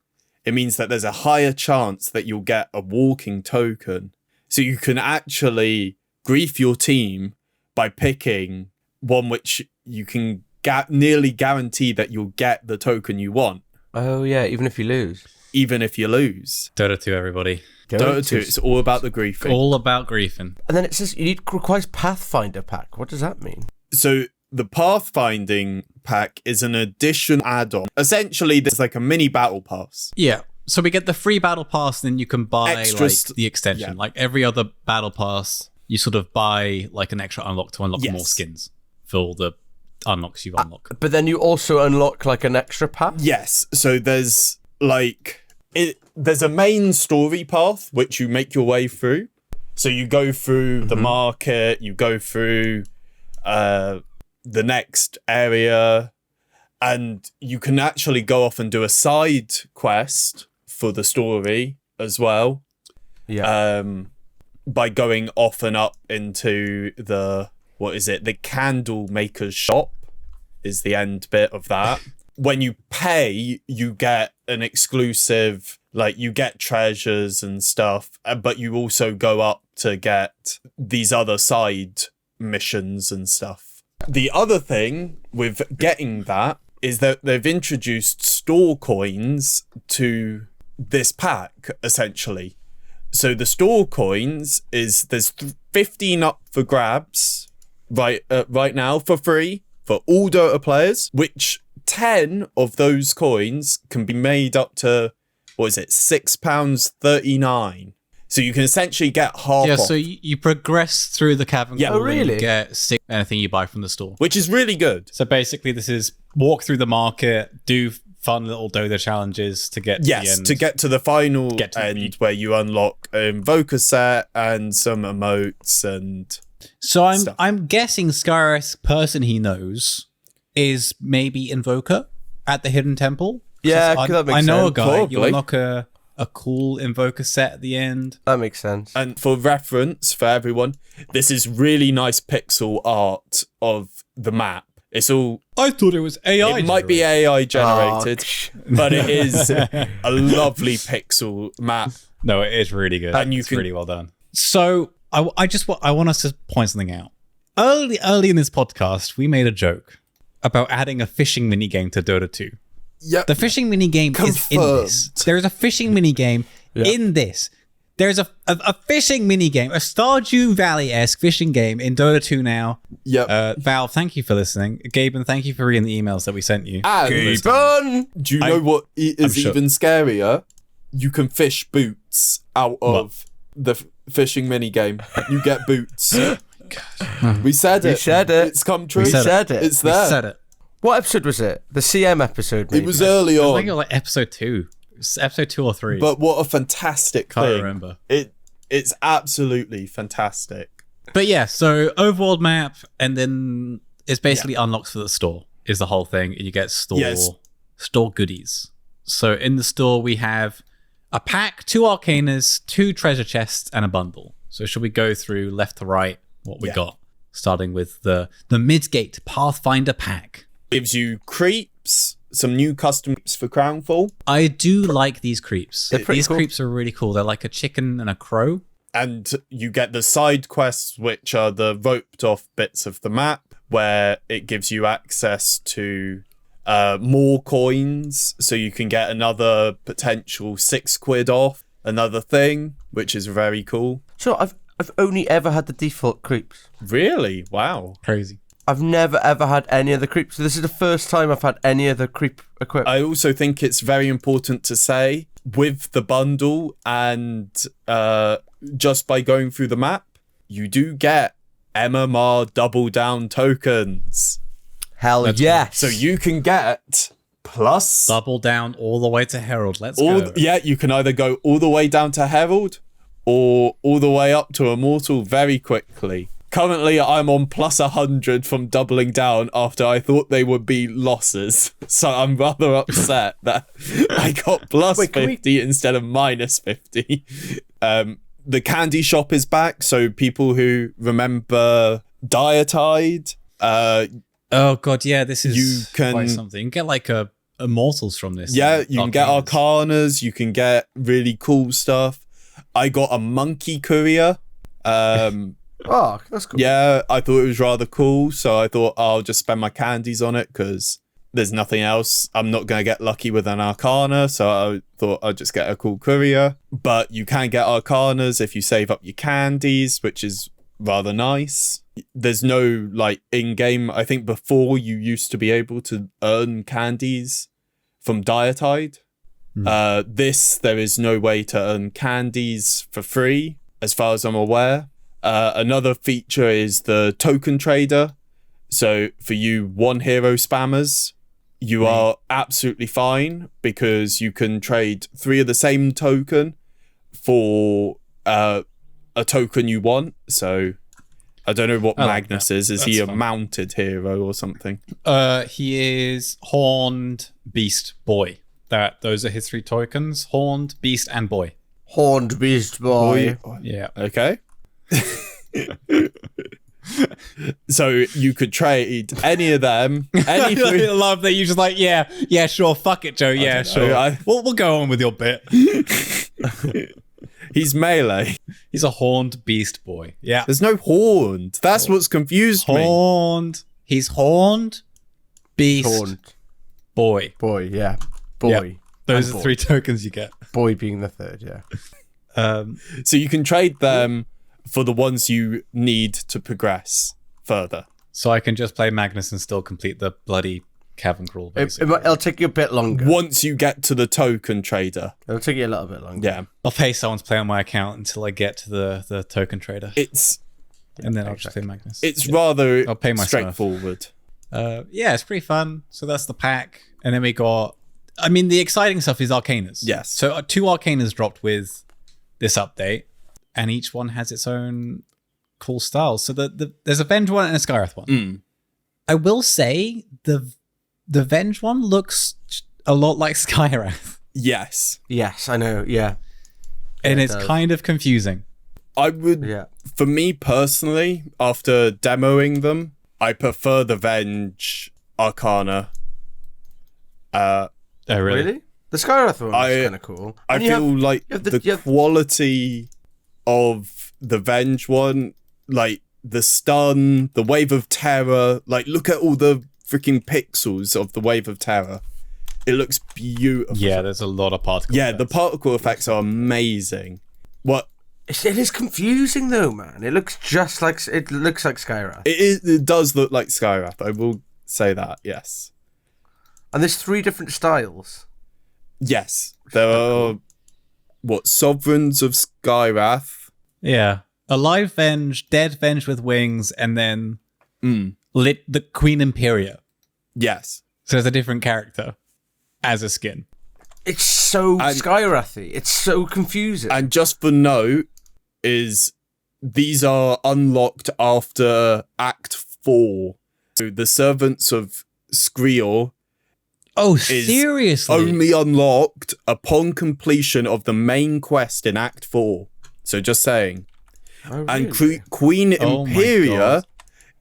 it means that there's a higher chance that you'll get a walking token. So you can actually grief your team by picking one which you can nearly guarantee that you'll get the token you want. Oh yeah, even if you lose. Even if you lose. Dota 2, everybody. Dota 2, it's all about the griefing. All about griefing. And then it says requires Pathfinder pack. What does that mean? So the Pathfinding pack is an addition add-on. Essentially, there's like a mini battle pass. Yeah. So we get the free battle pass, then you can buy the extension. yeah. Like every other battle pass, you sort of buy like an extra unlock to unlock more skins for all the unlocks you've unlocked. But then you also unlock like an extra path? Yes. So there's there's a main story path which you make your way through. So you go through the market, you go through the next area, and you can actually go off and do a side quest for the story as well. Yeah. By going off and up into the candle maker's shop is the end bit of that. When you pay, you get an exclusive, like you get treasures and stuff, but you also go up to get these other side missions and stuff. The other thing with getting that is that they've introduced store coins to this pack, essentially. So the store coins there's 15 up for grabs right now for free for all Dota players, which 10 of those coins can be made up to, £6.39. So you can essentially get half off. So you progress through the cavern. Yeah. Crawl Oh, really? and you get 6 anything you buy from the store. Which is really good. So basically, this is walk through the market, do fun little Dota challenges to get to the end. To get to the final Get to the end end. where you unlock an Invoker set and some emotes and So stuff. I'm guessing Skyris person he knows is maybe Invoker at the Hidden Temple. Yeah, I, that makes I know sense. a guy. Probably. You unlock a cool Invoker set at the end. That makes sense. And for reference for everyone, this is really nice pixel art of the map. It's all. I thought it was AI. It might be AI generated, Oh, but it is a lovely pixel map. No, it is really good. And you it's can- really well done. So I want us to point something out. early in this podcast, we made a joke about adding a fishing minigame to Dota 2. Yep. The fishing minigame is in this. There's a fishing minigame in this. There's a fishing minigame, a Stardew Valley-esque fishing game in Dota 2 now. Yep. Valve, thank you for listening. Gaben, thank you for reading the emails that we sent you. And do you know what is even scarier? You can fish boots out of the fishing minigame. You get boots. We said it. We said it. It's come true. We said it. It's there. We said it. What episode was it? The CM episode, maybe? It was early I on. think it was like episode 2. It was episode 2 or 3. But what a fantastic Can't thing. remember. It's absolutely fantastic. But yeah, so overworld map, and then it's basically unlocked for the store, is the whole thing, and you get store goodies. So in the store, we have a pack, 2 arcanas, 2 treasure chests, and a bundle. So should we go through left to right what we got? Starting with the Midgate Pathfinder pack. Gives you creeps, some new customs for Crownfall. I do like these creeps. They're pretty These cool. creeps are really cool. They're like a chicken and a crow. And you get the side quests, which are the roped off bits of the map, where it gives you access to more coins, so you can get another potential £6 off another thing, which is very cool. So I've only ever had the default creeps. Really? Wow. Crazy. I've never ever had any of the creeps. So this is the first time I've had any of the creep equipped. I also think it's very important to say, with the bundle and just by going through the map, you do get MMR double down tokens. Hell yes. So you can get plus... Double down all the way to Herald. Let's go. Yeah, you can either go all the way down to Herald or all the way up to Immortal very quickly. Currently, I'm on plus 100 from doubling down after I thought they would be losses. So I'm rather upset that I got plus 50 instead of minus 50. The candy shop is back, so people who remember Dietide... oh god, yeah, this is you can quite something. You can get like immortals from this. Yeah, you can get Arcanas, you can get really cool stuff. I got a monkey courier. Oh, that's cool. Yeah, I thought it was rather cool, so I thought I'll just spend my candies on it because there's nothing else. I'm not going to get lucky with an Arcana, so I thought I'd just get a cool courier. But you can get Arcanas if you save up your candies, which is rather nice. There's no like in-game. I think before you used to be able to earn candies from Dietide. There is no way to earn candies for free, as far as I'm aware. Another feature is the token trader. So for you one hero spammers, you are absolutely fine because you can trade 3 of the same token for a token you want. So I don't know what Magnus is. Is he a mounted hero or something? He is Horned Beast Boy. Those are his 3 tokens: Horned, Beast, and Boy. Horned Beast Boy. Yeah. Okay. So you could trade any of them. I love that you just like, yeah, sure, fuck it, Joe. Yeah, sure. We'll go on with your bit. He's melee. He's a Horned Beast Boy. Yeah. There's no horned. That's what's confused me. Horned. He's Horned Beast Horned Boy. Boy, yeah. Boy. Yep. Those And are boy. 3 tokens you get. Boy being the third, yeah. So you can trade them for the ones you need to progress further. So I can just play Magnus and still complete the bloody cavern crawl, basically. It'll take you a bit longer. Once you get to the token trader. It'll take you a little bit longer. Yeah. I'll pay someone to play on my account until I get to the token trader. And then I'll just play Magnus. It's rather I'll pay my straightforward. Yeah, it's pretty fun. So that's the pack. And then we got... I mean, the exciting stuff is Arcanas. Yes. So 2 Arcanas dropped with this update. And each one has its own cool styles. So there's a Venge one and a Skywrath one. I will say the Venge one looks a lot like Skywrath. Yes. Yes, I know, yeah. And it it's does. kind of confusing. I would, for me personally, after demoing them, I prefer the Venge Arcana. Oh, really? The Skywrath one is kind of cool. I feel like the quality of the Venge one, like, the stun, the wave of terror. Like, look at all the freaking pixels of the wave of terror. It looks beautiful. Yeah, there's a lot of particle Yeah, effects. the particle effects are amazing. What? It is confusing though, man. It looks like Skyra. It does look like Skywrath. I will say that, yes. And there's 3 different styles. Yes. There are, Sovereigns of Skywrath. Yeah. Alive Venge, Dead Venge with wings, and then lit the Queen Imperia. Yes. So it's a different character as a skin. It's so Skywrathy. It's so confusing. And just for note, is these are unlocked after Act 4. So the Servants of Skrior Oh, is seriously? only unlocked upon completion of the main quest in Act 4. So just saying. Oh, And really? Queen Oh my Imperia God.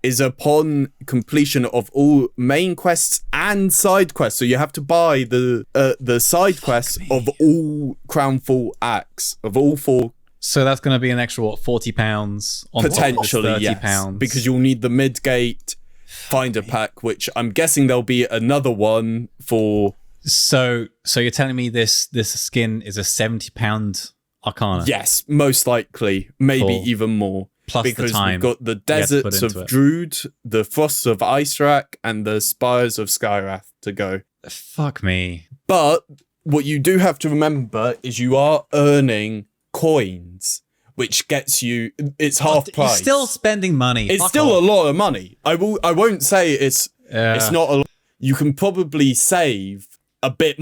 is upon completion of all main quests and side quests. So you have to buy the side quests of all Crownfall acts, of all 4. So that's going to be an extra, what, £40 on Potentially, top of yes. £30? Because you'll need the Midgate Finder pack, which I'm guessing there'll be another one for... So you're telling me this skin is a £70 Arcana? Yes, most likely. Maybe Cool. even more. Plus the because time we've got the you have to put Deserts of into it. Druid, the Frosts of Icerack, and the Spires of Skyrath to go. Fuck me. But what you do have to remember is you are earning coins, which gets you... It's half You're price. still spending money. It's Fuck still off. a lot of money. I won't say it's not a lot. You can probably save a bit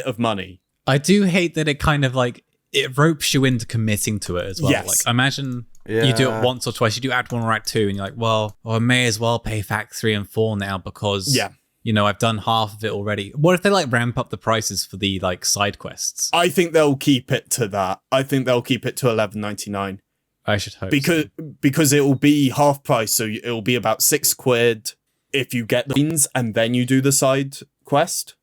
of money. I do hate that it kind of like it ropes you into committing to it as well. Yes. Like imagine you do it once or twice. You do Act 1 or Act 2, and you're like, well, I may as well pay for Act 3 and 4 now because I've done half of it already. What if they like ramp up the prices for the like side quests? I think they'll keep it to that. I think they'll keep it to $11.99 I should hope because it will be half price. So it will be about £6 if you get the coins and then you do the side quest.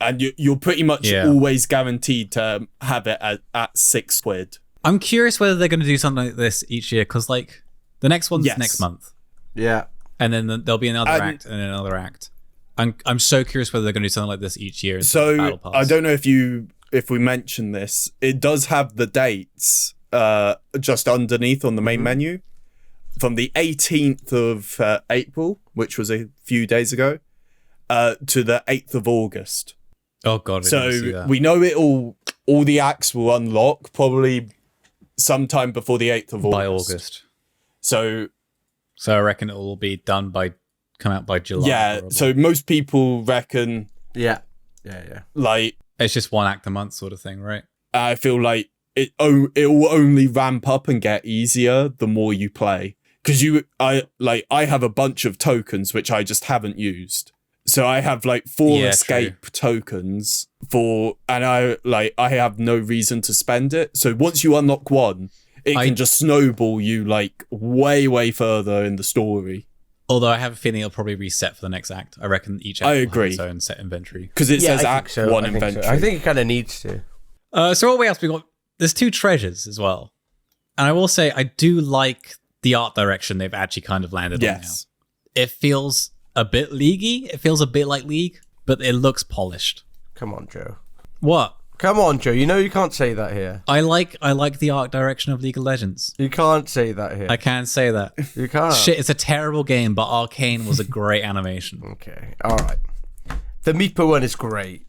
And you're pretty much always guaranteed to have it at £6. I'm curious whether they're going to do something like this each year because like the next one's next month. Yeah. And then there'll be another act and then another act. I'm so curious whether they're going to do something like this each year. So Battle Pass. I don't know if we mentioned this. It does have the dates just underneath on the main menu from the 18th of April, which was a few days ago, to the 8th of August. Oh god! I didn't see So that. we know it all the acts will unlock probably sometime before the 8th of August. by August. So So I reckon it will be done come out by July. yeah, probably. so most people reckon Yeah. like It's just 1 act a month sort of thing, right? I feel like it will only ramp up and get easier the more you play. Because I have a bunch of tokens which I just haven't used. So I have like 4 Yeah, escape tokens and I have no reason to spend it. So once you unlock one, it can just snowball you like way further in the story. Although I have a feeling it'll probably reset for the next act. I reckon each act I will have agree. its own set inventory. Because it says I Act think so. 1 I think so. inventory. I think it kind of needs to. So what else we got? There's 2 treasures as well. And I will say I do like the art direction they've actually kind of landed on now. It feels a bit leaguey. It feels a bit like League, but it looks polished. Come on, Joe. What? Come on, Joe. You know you can't say that here. I like the art direction of League of Legends. You can't say that here. I can say that. You can't. Shit, it's a terrible game, but Arcane was a great animation. Okay. All right. The Meepo one is great.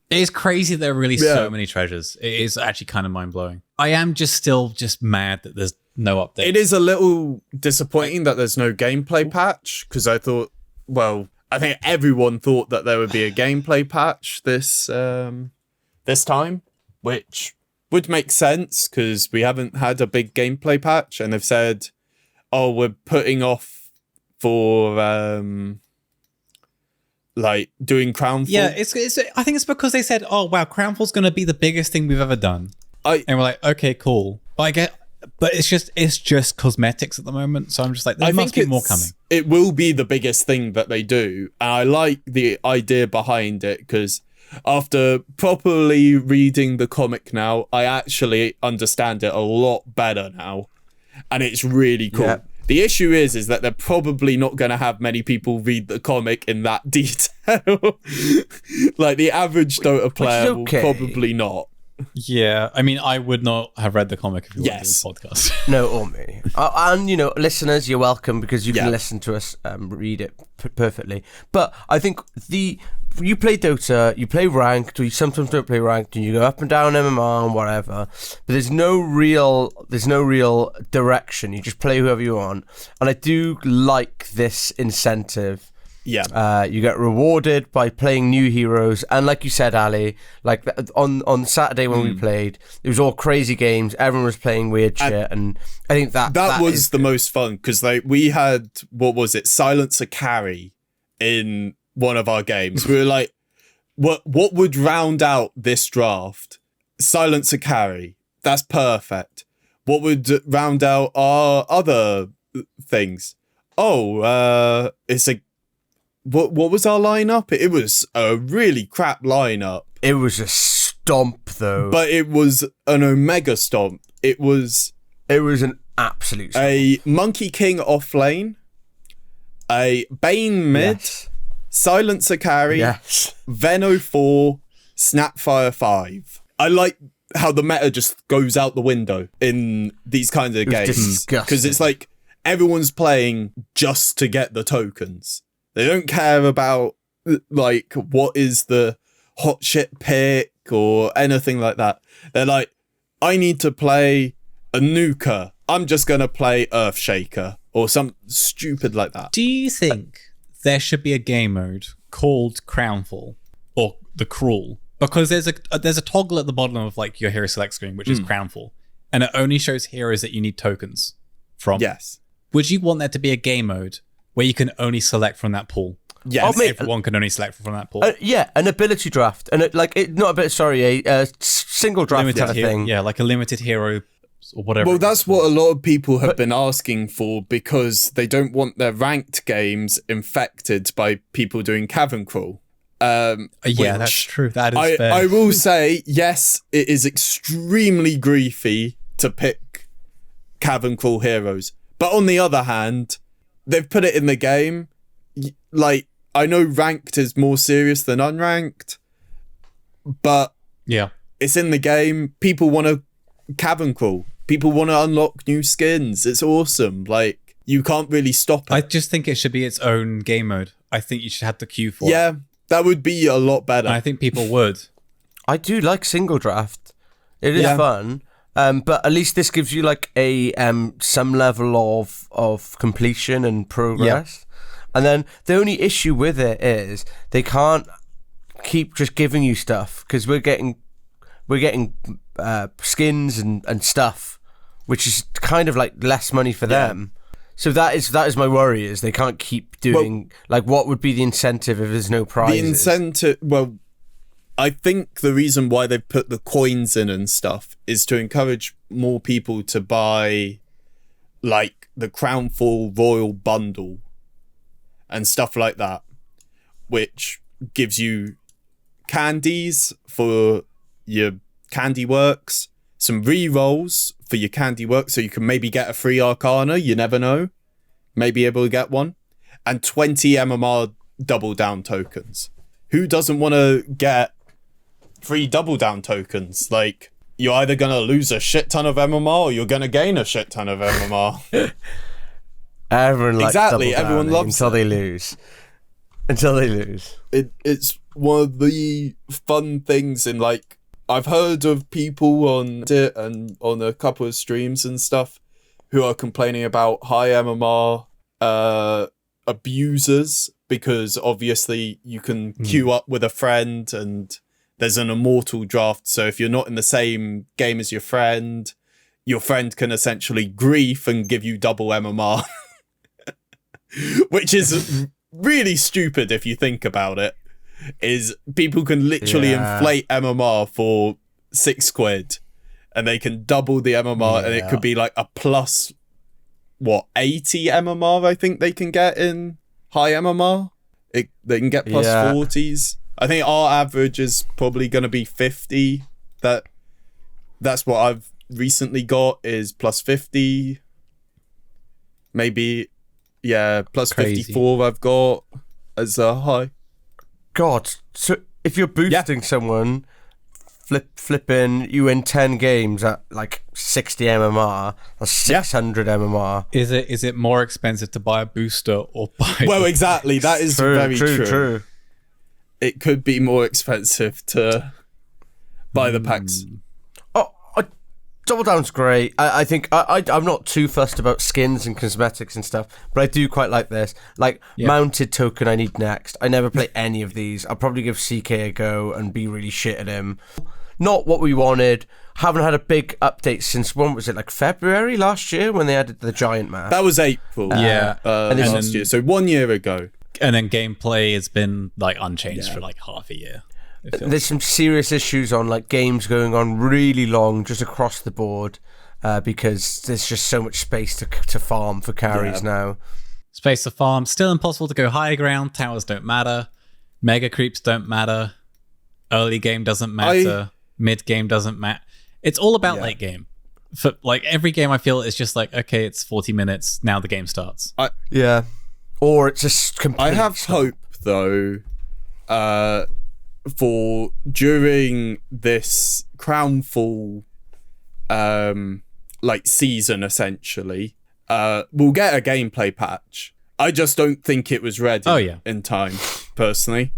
It is crazy there are really so many treasures. It is actually kind of mind-blowing. I am still mad that there's no update. It is a little disappointing that there's no gameplay patch because I thought, I think everyone thought that there would be a gameplay patch this time, which would make sense because we haven't had a big gameplay patch, and they've said, "Oh, we're putting off for like doing Crownfall." Yeah, it's. I think it's because they said, "Oh wow, Crownfall's going to be the biggest thing we've ever done," and we're like, "Okay, cool." But it's just cosmetics at the moment, so I'm just like, there must be more coming. It will be the biggest thing that they do, and I like the idea behind it because after properly reading the comic now, I actually understand it a lot better now, and it's really cool. The issue is that they're probably not going to have many people read the comic in that detail. Like the average Dota player will probably not. Yeah, I mean, I would not have read the comic if you wanted this podcast. No, or me. And, listeners, you're welcome because you can listen to us read it perfectly. But I think you play Dota, you play ranked, or you sometimes don't play ranked, and you go up and down MMR and whatever. But there's no real direction. You just play whoever you want. And I do like this incentive. Yeah. You get rewarded by playing new heroes, and like you said, Ali, like on Saturday when we played, it was all crazy games. Everyone was playing weird shit, and I think that was the most fun because we had Silence a Carry in one of our games. We were like, what would round out this draft? Silence a Carry. That's perfect. What would round out our other things? It's a What was our lineup? It was a really crap lineup. It was a stomp, though. But it was an Omega stomp. It was an absolute stomp. A Monkey King off lane, a Bane mid, Silencer carry, Veno 4, Snapfire 5. I like how the meta just goes out the window in these kinds of games. Because it's like everyone's playing just to get the tokens. They don't care about like what is the hot shit pick or anything like that. They're like, I need to play a nuker. I'm just going to play Earthshaker or some stupid like that. Do you think there should be a game mode called Crownfall or the Crawl? Because there's a toggle at the bottom of like your hero select screen, which is Crownfall, and it only shows heroes that you need tokens from. Yes. Would you want there to be a game mode where you can only select from that pool? Yes. Everyone can only select from that pool. An ability draft, and a single draft limited kind of thing. Yeah, like a limited hero or whatever. Well, that's what a lot of people have been asking for because they don't want their ranked games infected by people doing Cavern Crawl. That's true. That is fair. I will say, yes, it is extremely griefy to pick Cavern Crawl heroes. But on the other hand, they've put it in the game. Like, I know ranked is more serious than unranked, but it's in the game. People want to Cavern Crawl. People want to unlock new skins. It's awesome. Like, you can't really stop it. I just think it should be its own game mode. I think you should have the queue for it. Yeah, that would be a lot better. And I think people would. I do like single draft. It is fun. But at least this gives you like a some level of completion and progress. And then the only issue with it is they can't keep just giving you stuff because we're getting skins and stuff, which is kind of like less money for them. So that is my worry, is they can't keep doing like, what would be the incentive if there's no prizes? The incentive, I think the reason why they've put the coins in and stuff is to encourage more people to buy like the Crownfall Royal Bundle and stuff like that, which gives you candies for your candy works, some re-rolls for your candy work, so you can maybe get a free Arcana, you never know, maybe able to get one, and 20 MMR double down tokens. Who doesn't want to get free double down tokens? Like, you're either going to lose a shit ton of MMR or you're going to gain a shit ton of MMR. Everyone likes exactly. Everyone loves until they lose. Until they lose. It's one of the fun things in, like, I've heard of people on it and on a couple of streams and stuff who are complaining about high MMR abusers, because obviously you can queue up with a friend and there's an immortal draft. So if you're not in the same game as your friend can essentially grief and give you double MMR. Which is really stupid if you think about it. Is people can literally inflate MMR for £6 and they can double the MMR and it could be like a plus 80 MMR I think they can get in high MMR. They can get plus 40s. I think our average is probably going to be 50. That's what I've recently got, is plus 50. maybe, yeah, plus Crazy. 54 I've got as a high. God, so if you're boosting someone, flipping, you win 10 games at like 60 MMR, that's 600 MMR. Is it more expensive to buy a booster or buy? Well, exactly. That is very true. It could be more expensive to buy the packs. Double Down's great. I think I'm not too fussed about skins and cosmetics and stuff, but I do quite like this. Like, mounted token I need next. I never play any of these. I'll probably give CK a go and be really shit at him. Not what we wanted. Haven't had a big update since, when was it, like February last year when they added the giant map? That was April. Last year. So 1 year ago. And then gameplay has been like unchanged for like half a year. There's some serious issues on like games going on really long just across the board because there's just so much space to farm for carries now. Space to farm. Still impossible to go high ground. Towers don't matter. Mega creeps don't matter. Early game doesn't matter. Mid game doesn't matter. It's all about late game. For like every game I feel is just like, okay, it's 40 minutes. Now the game starts. Or it's just completely I have hope though for during this Crownfall like season essentially we'll get a gameplay patch. I just don't think it was ready in time personally.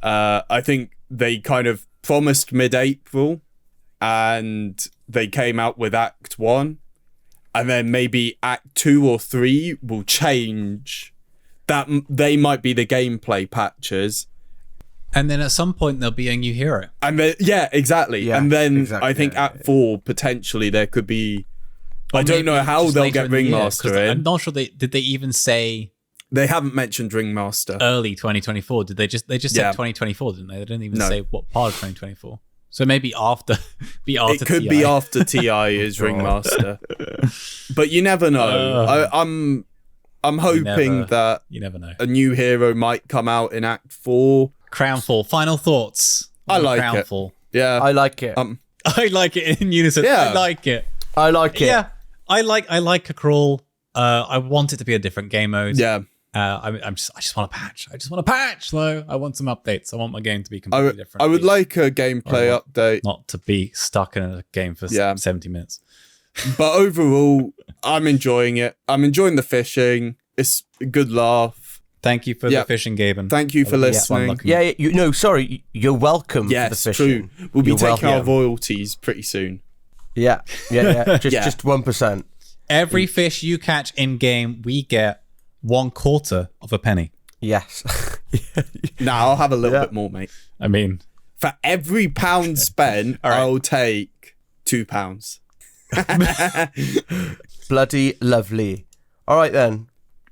I think they kind of promised mid-April and they came out with Act 1 and then maybe Act 2 or 3 will change. That they might be the gameplay patches. And then at some point there'll be a new hero. And then, exactly. Yeah, and then exactly. I think Act 4 potentially there could be. I don't know how just they'll later get in the year, 'cause Ringmaster in. I'm not sure did they even say They haven't mentioned Ringmaster. early 2024? Did they just said 2024, didn't they? They didn't even say what part of 2024. So maybe after It could TI. be after TI is Ringmaster. But you never know. I'm hoping that you never know. a new hero might come out in Act 4. Crownfall. Final thoughts. I on like Crownfall. it. Yeah. I like it. I like it in unison. Yeah. I like it. I like it. Yeah. I like a crawl. I want it to be a different game mode. Yeah. I just want a patch. I just want a patch though. I want some updates. I want my game to be completely different. I would like a gameplay update. Not to be stuck in a game for 70 minutes. But overall, I'm enjoying it. I'm enjoying the fishing. It's a good laugh. Thank you for the fishing, Gaben. Thank you for listening. You're welcome for the Yes, fishing. true. We'll be You're taking our welcome. royalties pretty soon. Yeah. Just 1%. Every fish you catch in game, we get 1/4 of a penny. Yes. Now I'll have a little bit more, mate. I mean, For every pound spent, I'll take £2. Bloody lovely. All right then.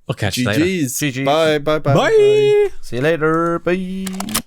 we'll catch you later. GG's. GG's. Bye. Bye. See you later. Bye.